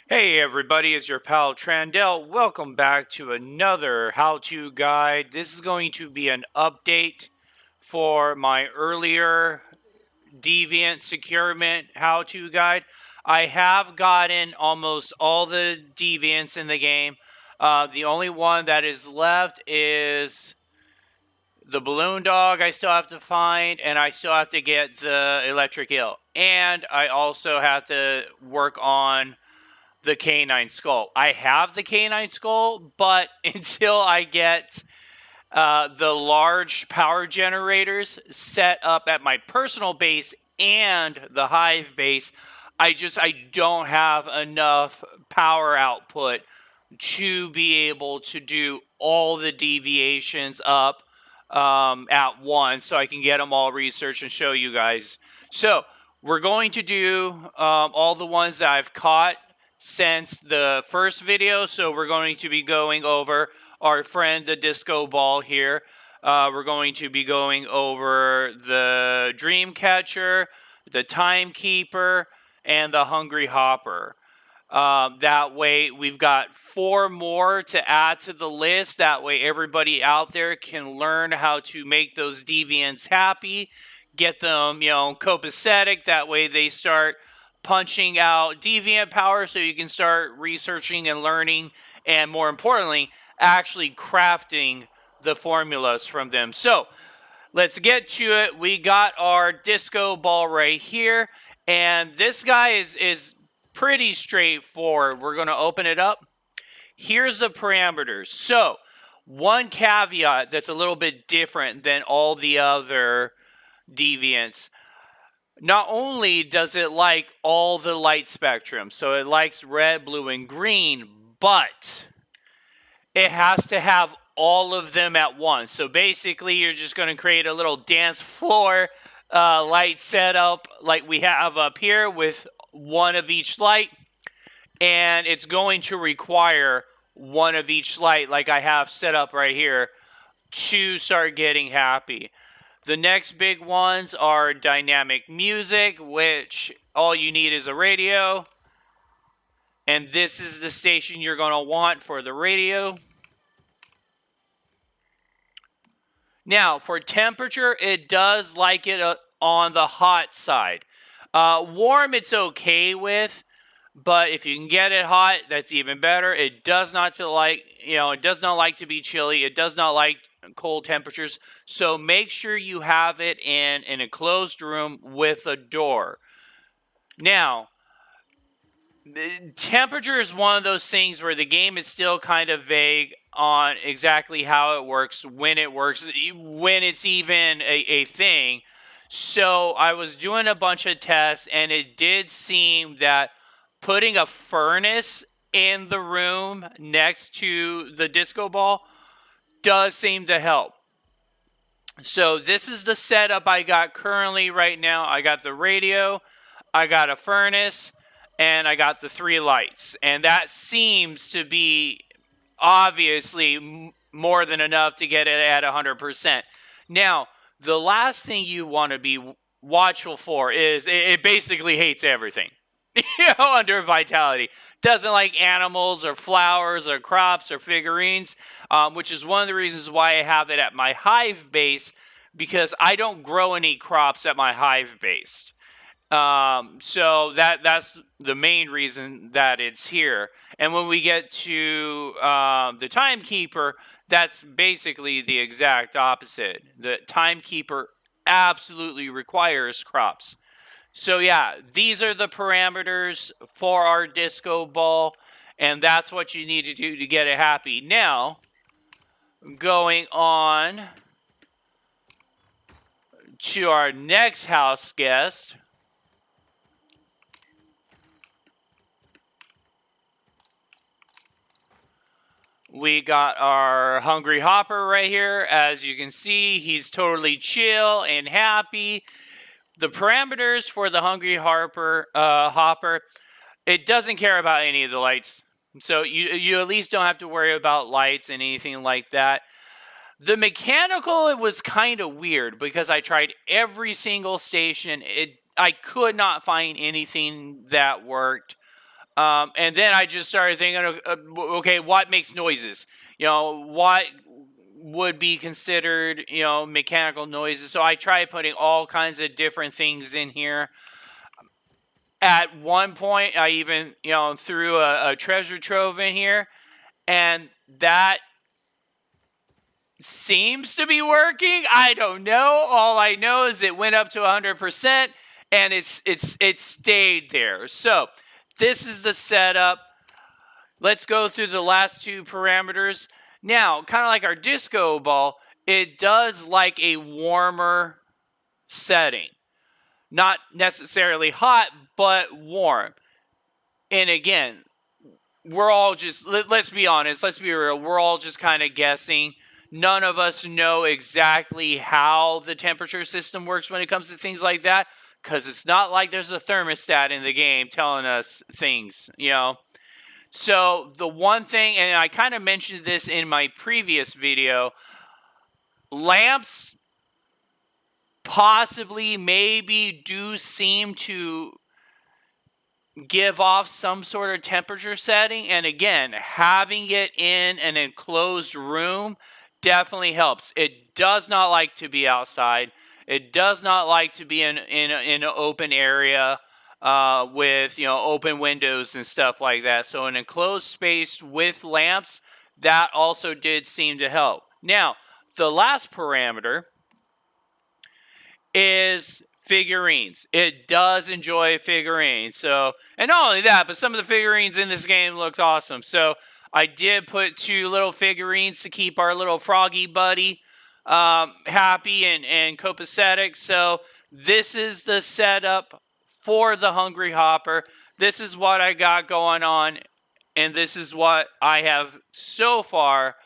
Hey everybody, it's your pal Trandell. Welcome back to another how-to guide. This is going to be an update for my earlier Deviant securement how-to guide. I have gotten almost all the Deviants in the game. The only one that is left is the balloon dog I still have to find, and I still have to get the electric eel. And I also have to work on the canine skull. I have the canine skull, but until I get the large power generators set up at my personal base and the hive base, I don't have enough power output to be able to do all the deviations up at once, so I can get them all researched and show you guys. So we're going to do all the ones that I've caught since the first video. So we're going to be going over our friend the disco ball here. We're going to be going over the Dreamcatcher, the Timekeeper, and the Hungry Hopper. That way, we've got 4 more to add to the list. That way, everybody out there can learn how to make those deviants happy, get them, copacetic. That way, they start punching out deviant power so you can start researching and learning, and more importantly, actually crafting the formulas from them. So, let's get to it. We got our disco ball right here, and this guy is pretty straightforward. We're going to open it up. Here's the parameters. So, one caveat that's a little bit different than all the other deviants. Not only does it like all the light spectrum, so it likes red, blue, and green, but it has to have all of them at once. So basically, you're just going to create a little dance floor light setup like we have up here with one of each light, and it's going to require one of each light like I have set up right here to start getting happy. The next big ones are dynamic music, which all you need is a radio, and this is the station you're going to want for the radio. Now, for temperature, it does like it on the hot side. Warm, it's okay with, but if you can get it hot, that's even better. It does not it does not like to be chilly. It does not like cold temperatures. So make sure you have it in a closed room with a door. Now, temperature is one of those things where the game is still kind of vague on exactly how it works, when it's even a thing. So I was doing a bunch of tests, and it did seem that putting a furnace in the room next to the disco ball does seem to help. So this is the setup I got currently right now. I got the radio, I got a furnace, and I got the 3 lights. And that seems to be obviously more than enough to get it at 100%. Now, the last thing you want to be watchful for is it basically hates everything. Under vitality. Doesn't like animals or flowers or crops or figurines, which is one of the reasons why I have it at my hive base, because I don't grow any crops at my hive base. So that's the main reason that it's here. And when we get to the Timekeeper, that's basically the exact opposite. The Timekeeper absolutely requires crops. So yeah, these are the parameters for our disco ball, and that's what you need to do to get it happy. Now, going on to our next house guest. We got our Hungry Hopper right here. As you can see, he's totally chill and happy. The parameters for the Hungry Hopper, it doesn't care about any of the lights. So you at least don't have to worry about lights and anything like that. The mechanical, it was kind of weird because I tried every single station. I could not find anything that worked. And then I just started thinking, okay, what makes noises? What would be considered, mechanical noises? So I tried putting all kinds of different things in here. At one point, I even, threw a treasure trove in here, and that seems to be working. I don't know. All I know is it went up to 100%, and it stayed there. So this is the setup. Let's go through the last two parameters. Now, kind of like our disco ball, it does like a warmer setting. Not necessarily hot, but warm. And again, we're all just, let's be honest, let's be real, we're all just kind of guessing. None of us know exactly how the temperature system works when it comes to things like that, because it's not like there's a thermostat in the game telling us things, So the one thing, and I kind of mentioned this in my previous video, lamps possibly maybe do seem to give off some sort of temperature setting. And again, having it in an enclosed room definitely helps. It does not like to be outside. It does not like to be in an open area with open windows and stuff like that. So an enclosed space with lamps, that also did seem to help. Now, the last parameter is figurines. It does enjoy figurines. So, and not only that, but some of the figurines in this game looked awesome. So I did put 2 little figurines to keep our little froggy buddy happy and copacetic. So this is the setup for the Hungry Hopper. This is what I got going on, and this is what I have so far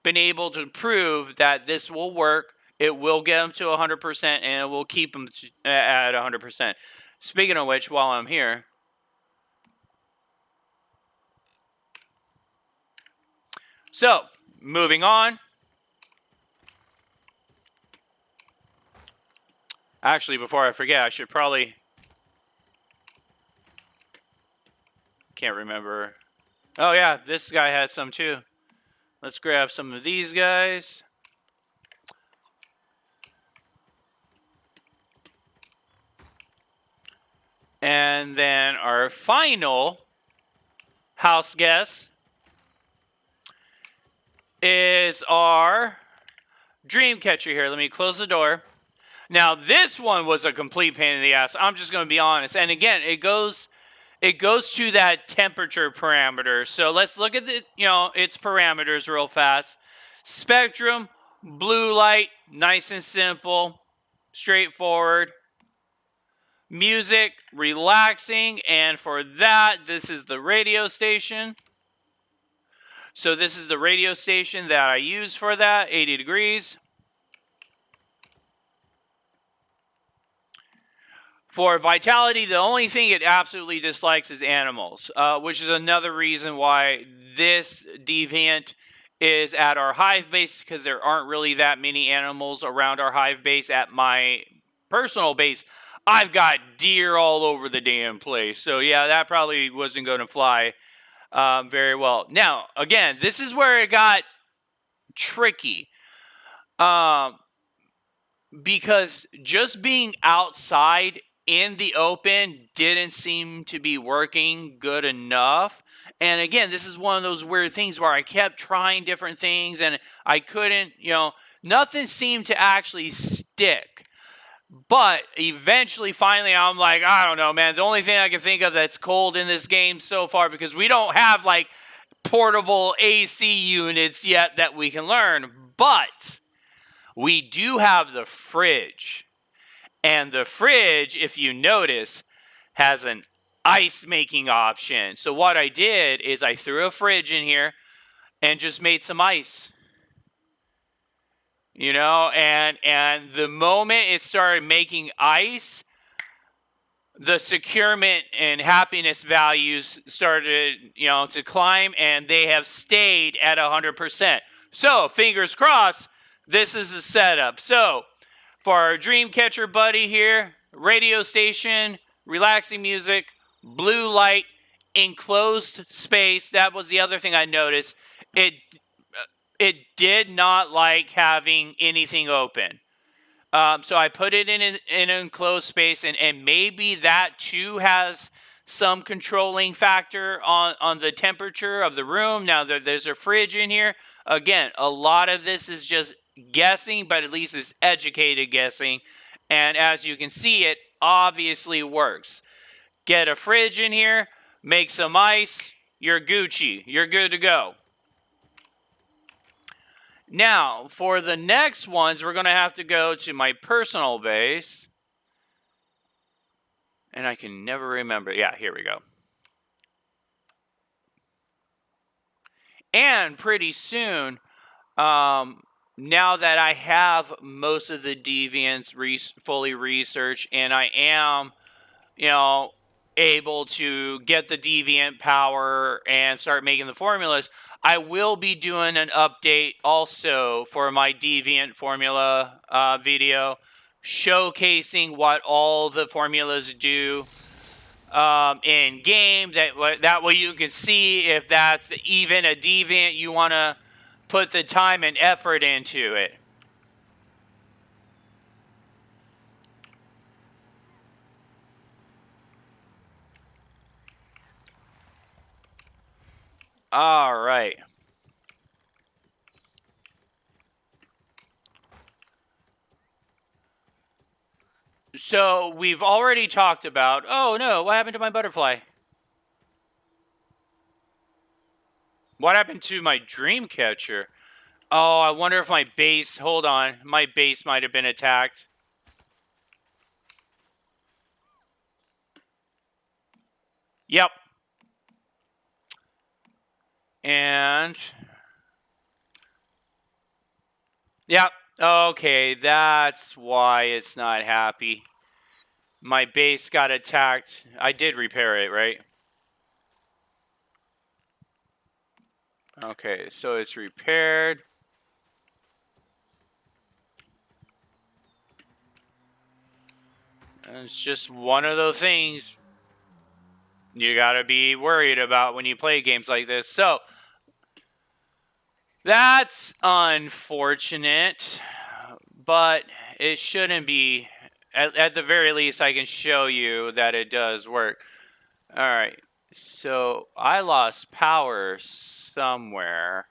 been able to prove that this will work. It will get them to 100%, and it will keep them at 100%. Speaking of which, while I'm here, so moving on. Actually, before I forget, I should probably, can't remember. Oh yeah, this guy had some too. Let's grab some of these guys. And then our final house guest is our Dreamcatcher here. Let me close the door. Now, this one was a complete pain in the ass. I'm just going to be honest. And again, it goes to that temperature parameter. So let's look at its parameters real fast. Spectrum, blue light, nice and simple, straightforward. Music, relaxing, and for that, this is the radio station. So this is the radio station that I use for that, 80 degrees. For vitality, the only thing it absolutely dislikes is animals, which is another reason why this deviant is at our hive base, because there aren't really that many animals around our hive base. At my personal base, I've got deer all over the damn place. So yeah, that probably wasn't going to fly very well. Now, again, this is where it got tricky. Because just being outside in the open didn't seem to be working good enough. And again, this is one of those weird things where I kept trying different things and I couldn't, nothing seemed to actually stick. But eventually, finally, I'm like, I don't know, man. The only thing I can think of that's cold in this game so far, because we don't have like portable AC units yet that we can learn, but we do have the fridge. And the fridge, if you notice, has an ice making option. So what I did is I threw a fridge in here and just made some ice. And the moment it started making ice, the securement and happiness values started, to climb, and they have stayed at 100%. So, fingers crossed, this is the setup. So, for our Dreamcatcher buddy here, radio station, relaxing music, blue light, enclosed space, that was the other thing I noticed. It did not like having anything open. So I put it in an enclosed space, and maybe that too has some controlling factor on the temperature of the room. Now there's a fridge in here. Again, a lot of this is just guessing, but at least it's educated guessing. And as you can see, it obviously works. Get a fridge in here, make some ice, you're Gucci. You're good to go. Now, for the next ones, we're going to have to go to my personal base. And I can never remember. Yeah, here we go. And pretty soon, now that I have most of the deviants fully researched, and I am, able to get the deviant power and start making the formulas, I will be doing an update also for my deviant formula video, showcasing what all the formulas do in game. That way you can see if that's even a deviant you want to put the time and effort into it. All right. So we've already talked about, oh no, what happened to my butterfly? What happened to my Dreamcatcher? Oh, I wonder if my base, hold on, my base might have been attacked. Yep. And, yep, okay, that's why it's not happy. My base got attacked. I did repair it, right? Okay, so it's repaired. And it's just one of those things you gotta be worried about when you play games like this. So, that's unfortunate, but it shouldn't be. At the very least, I can show you that it does work. All right, so I lost power somewhere.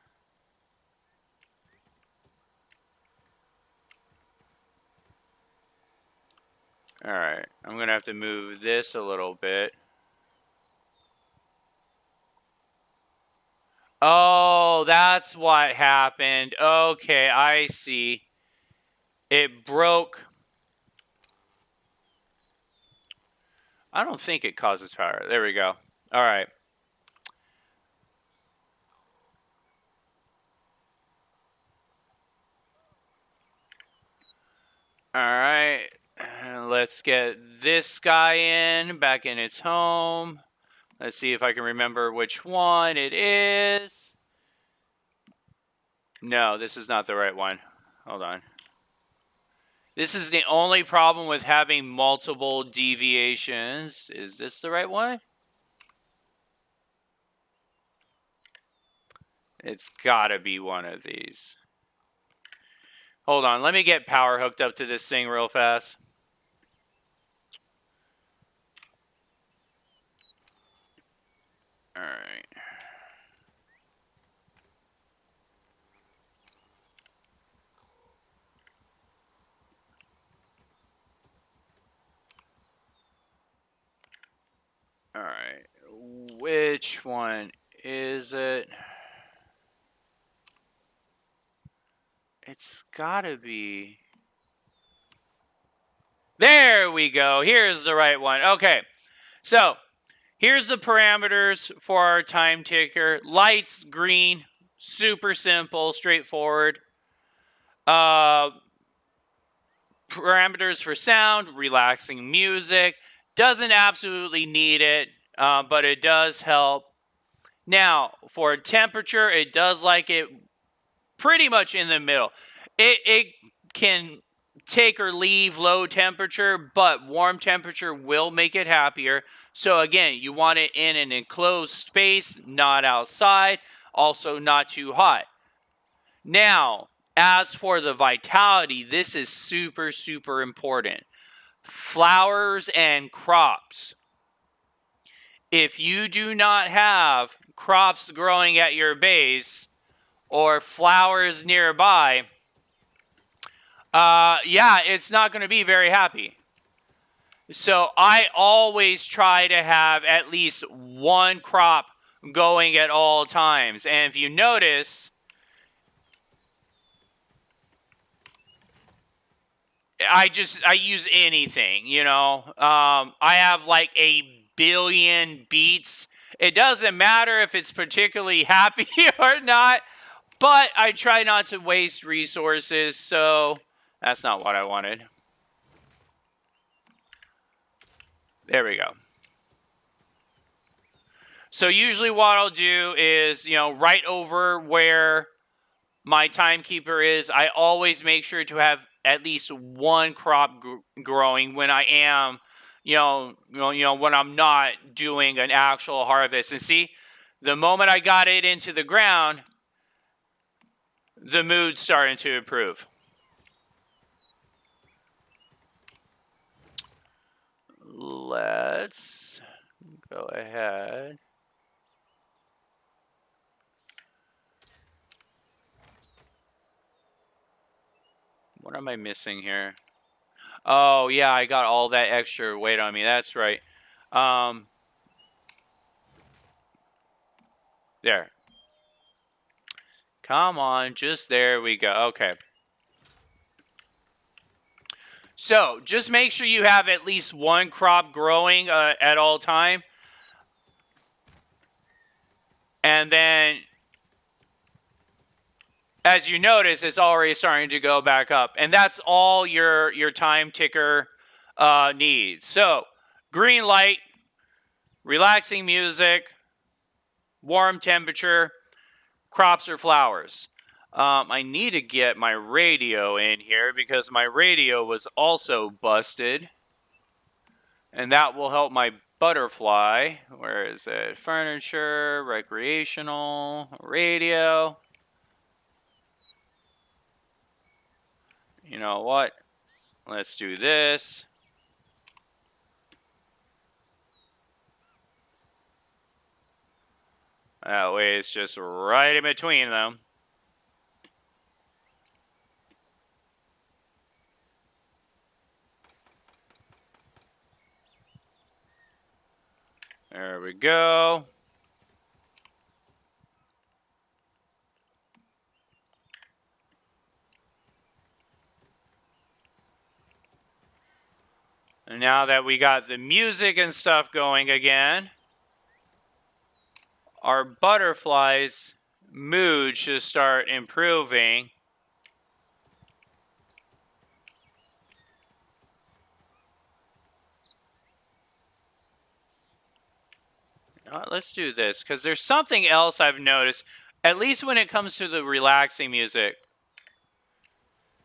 All right, I'm going to have to move this a little bit. Oh, that's what happened. Okay, I see. It broke. I don't think it causes power. There we go. All right. All right. Let's get this guy back in its home. Let's see if I can remember which one it is. No, this is not the right one. Hold on. This is the only problem with having multiple deviations. Is this the right one? It's gotta be one of these. Hold on, let me get power hooked up to this thing real fast. All right. All right. Which one is it? It's gotta be. There we go. Here's the right one. Okay. So, here's the parameters for our time ticker. Lights, green, super simple, straightforward. Parameters for sound, relaxing music. Doesn't absolutely need it, but it does help. Now, for temperature, it does like it pretty much in the middle. It can take or leave low temperature, but warm temperature will make it happier. So again, you want it in an enclosed space, not outside, also not too hot. Now, as for the vitality, this is super, super important. Flowers and crops. If you do not have crops growing at your base or flowers nearby, yeah, it's not going to be very happy. So I always try to have at least one crop going at all times. And if you notice, I use anything, you know. I have like a billion beets. It doesn't matter if it's particularly happy or not, but I try not to waste resources, so that's not what I wanted. There we go. So usually what I'll do is, right over where my timekeeper is, I always make sure to have at least one crop growing when I am, when I'm not doing an actual harvest. And see, the moment I got it into the ground, the mood's starting to improve. Let's go ahead. What am I missing here? Oh, yeah, I got all that extra weight on me. That's right. There. Come on, just there we go. Okay. So, just make sure you have at least one crop growing at all time. And then, as you notice, it's already starting to go back up. And that's all your time ticker needs. So, green light, relaxing music, warm temperature, crops or flowers. I need to get my radio in here because my radio was also busted. And that will help my butterfly. Where is it? Furniture, recreational, radio. You know what? Let's do this. That way it's just right in between them. There we go. And now that we got the music and stuff going again, our butterfly's mood should start improving. Let's do this, because there's something else I've noticed, at least when it comes to the relaxing music.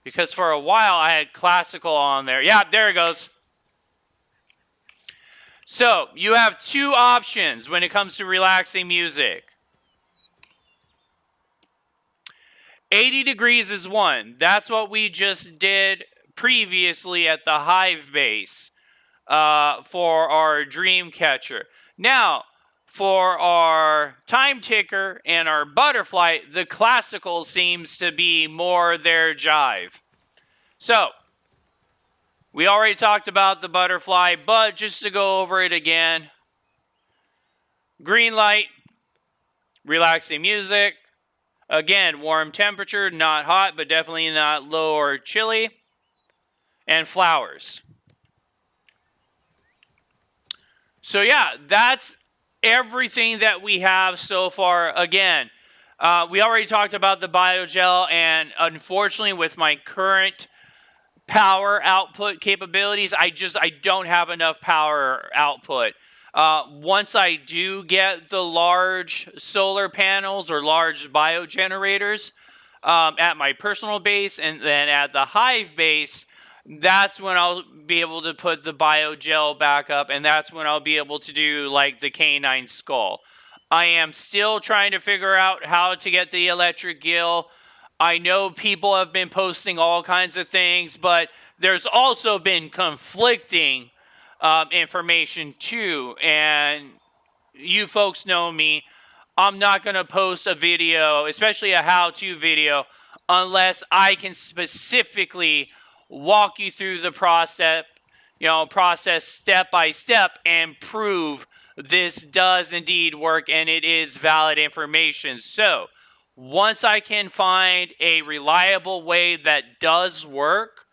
Because for a while I had classical on there. Yeah, there it goes. So, you have two options when it comes to relaxing music. 80 degrees is one. That's what we just did previously at the Hive base for our Dreamcatcher. Now, for our time ticker and our butterfly, the classical seems to be more their jive. So, we already talked about the butterfly, but just to go over it again. Green light, relaxing music. Again, warm temperature, not hot, but definitely not low or chilly. And flowers. So yeah, that's everything that we have so far. Again, we already talked about the biogel, and unfortunately with my current power output capabilities, I don't have enough power output. Once I do get the large solar panels or large biogenerators at my personal base and then at the Hive base, that's when I'll be able to put the biogel back up, and that's when I'll be able to do like the canine skull. I am still trying to figure out how to get the electric gill. I know people have been posting all kinds of things, but there's also been conflicting information too. And you folks know me, I'm not going to post a video, especially a how-to video, unless I can specifically walk you through the process step by step and prove this does indeed work and it is valid information. So, once I can find a reliable way that does work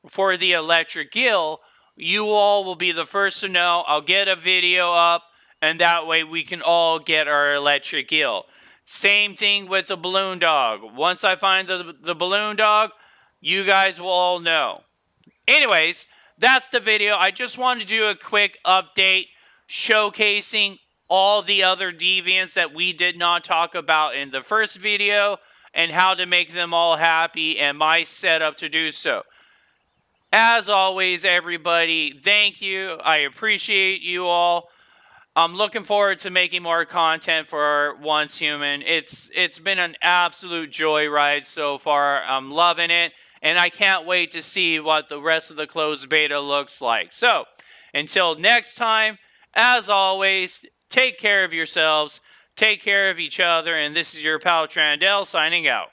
for the electric gill, you all will be the first to know. I'll get a video up, and that way we can all get our electric gill. Same thing with the balloon dog. Once I find the balloon dog, you guys will all know. Anyways, that's the video. I just wanted to do a quick update showcasing all the other deviants that we did not talk about in the first video and how to make them all happy and my setup to do so. As always, everybody, thank you. I appreciate you all. I'm looking forward to making more content for Once Human. It's been an absolute joyride so far. I'm loving it, and I can't wait to see what the rest of the closed beta looks like. So, until next time, as always, take care of yourselves, take care of each other, and this is your pal Trandell signing out.